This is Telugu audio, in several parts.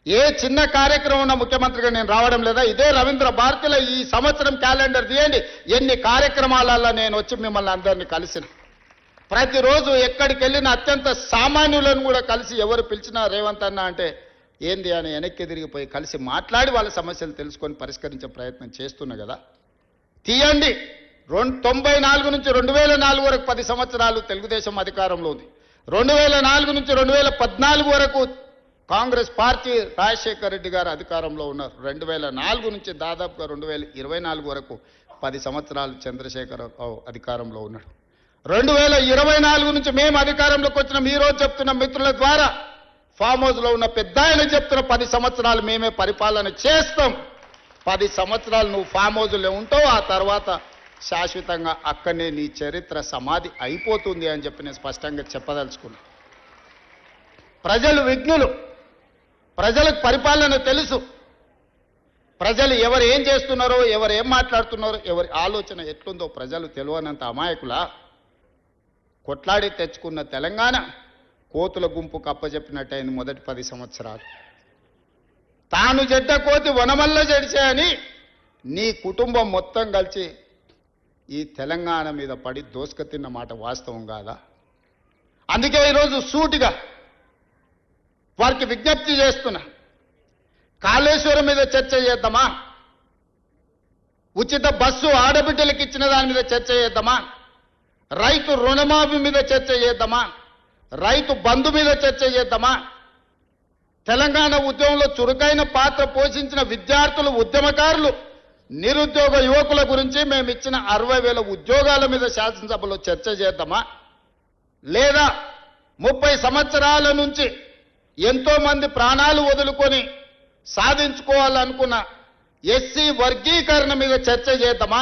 ఏ చిన్న కార్యక్రమం ఉన్న ముఖ్యమంత్రిగా నేను రావడం లేదా? ఇదే రవీంద్ర భారతిలో ఈ సంవత్సరం క్యాలెండర్ తీయండి, ఎన్ని కార్యక్రమాలలో నేను వచ్చి మిమ్మల్ని అందరినీ కలిసిన. ప్రతిరోజు ఎక్కడికి వెళ్ళిన అత్యంత సామాన్యులను కూడా కలిసి ఎవరు పిలిచినా రేవంత్ అన్న అంటే ఏంది అని వెనక్కి తిరిగిపోయి కలిసి మాట్లాడి వాళ్ళ సమస్యలు తెలుసుకొని పరిష్కరించే ప్రయత్నం చేస్తున్నా కదా. తీయండి. 94 నుంచి 2004 వరకు 10 సంవత్సరాలు తెలుగుదేశం అధికారంలో ఉంది. 2004 నుంచి 2014 వరకు కాంగ్రెస్ పార్టీ రాజశేఖర రెడ్డి గారు అధికారంలో ఉన్నారు. 2004 నుంచి దాదాపుగా 2024 వరకు 10 సంవత్సరాలు చంద్రశేఖరరావు అధికారంలో ఉన్నాడు. 2024 నుంచి మేము అధికారంలోకి వచ్చిన ఈ రోజు చెప్తున్న మిత్రుల ద్వారా ఫామ్ హౌస్లో ఉన్న పెద్ద ఆయన చెప్తున్న 10 సంవత్సరాలు మేమే పరిపాలన చేస్తాం. 10 సంవత్సరాలు నువ్వు ఫామ్ హౌస్లో ఉంటావు, ఆ తర్వాత శాశ్వతంగా అక్కడనే నీ చరిత్ర సమాధి అయిపోతుంది అని చెప్పి నేను స్పష్టంగా చెప్పదలుచుకున్నా. ప్రజలు విజ్ఞులు, ప్రజలకు పరిపాలన తెలుసు. ప్రజలు ఎవరు ఏం చేస్తున్నారో, ఎవరు ఏం మాట్లాడుతున్నారో, ఎవరి ఆలోచన ఎట్లుందో ప్రజలు తెలియనంత అమాయకులా. కొట్లాడి తెచ్చుకున్న తెలంగాణ కోతుల గుంపుకు అప్పచెప్పినట్టయింది మొదటి 10 సంవత్సరాలు. తాను జడ్డ కోతి వనమల్ల జడిచే అని నీ కుటుంబం మొత్తం కలిసి ఈ తెలంగాణ మీద పడి దోసుక తిన్న మాట వాస్తవం కాదా? అందుకే ఈరోజు సూటిగా వారికి విజ్ఞప్తి చేస్తున్నా. కాళేశ్వరం మీద చర్చ చేద్దామా? ఉచిత బస్సు ఆడబిడ్డలకు ఇచ్చిన దాని మీద చర్చ చేద్దామా? రైతు రుణమాఫీ మీద చర్చ చేద్దామా? రైతు బంధు మీద చర్చ చేద్దామా? తెలంగాణ ఉద్యమంలో చురుకైన పాత్ర పోషించిన విద్యార్థులు, ఉద్యమకారులు, నిరుద్యోగ యువకుల గురించి మేము ఇచ్చిన 60,000 ఉద్యోగాల మీద శాసనసభలో చర్చ చేద్దామా? లేదా 30 సంవత్సరాల నుంచి ఎంతో మంది ప్రాణాలు వదులుకొని సాధించుకోవాలనుకున్న ఎస్సీ వర్గీకరణ మీద చర్చ చేద్దామా?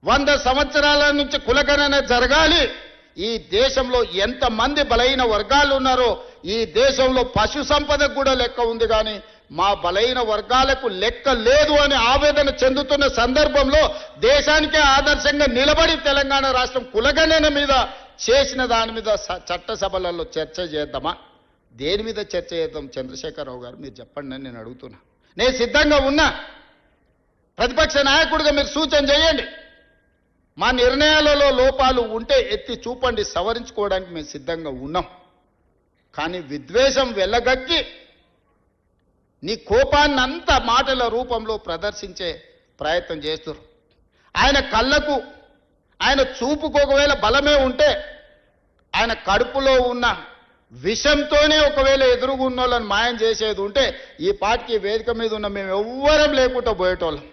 100 సంవత్సరాల నుంచి కులగణన జరగాలి. ఈ దేశంలో ఎంతమంది బలైన వర్గాలు ఉన్నారో ఈ దేశంలో పశు సంపదకు కూడా లెక్క ఉంది, కానీ మా బలైన వర్గాలకు లెక్క లేదు అని ఆవేదన చెందుతున్న సందర్భంలో దేశానికే ఆదర్శంగా నిలబడి తెలంగాణ రాష్ట్రం కులగణన మీద చేసిన దాని మీద చట్టసభలలో చర్చ చేద్దామా? దేని మీద చర్చ చేద్దాం? చంద్రశేఖరరావు గారు మీరు చెప్పండి అని నేను అడుగుతున్నా. నేను సిద్ధంగా ఉన్నా. ప్రతిపక్ష నాయకుడిగా మీరు సూచన చేయండి. మా నిర్ణయాలలో లోపాలు ఉంటే ఎత్తి చూపండి, సవరించుకోవడానికి మేము సిద్ధంగా ఉన్నాం. కానీ విద్వేషం వెళ్ళగక్కి నీ కోపాన్ని అంతా మాటల రూపంలో ప్రదర్శించే ప్రయత్నం చేస్తారు. ఆయన కళ్ళకు, ఆయన చూపుకు ఒకవేళ బలమే ఉంటే ఆయన కడుపులో ఉన్న విషంతోనే ఒకవేళ ఎదురుగున్నోళ్ళని మాయం చేసేది ఉంటే ఈ పార్టీకి వేదిక మీద ఉన్న మేము ఎవ్వరం లేకుండా పోయేటోళ్ళం.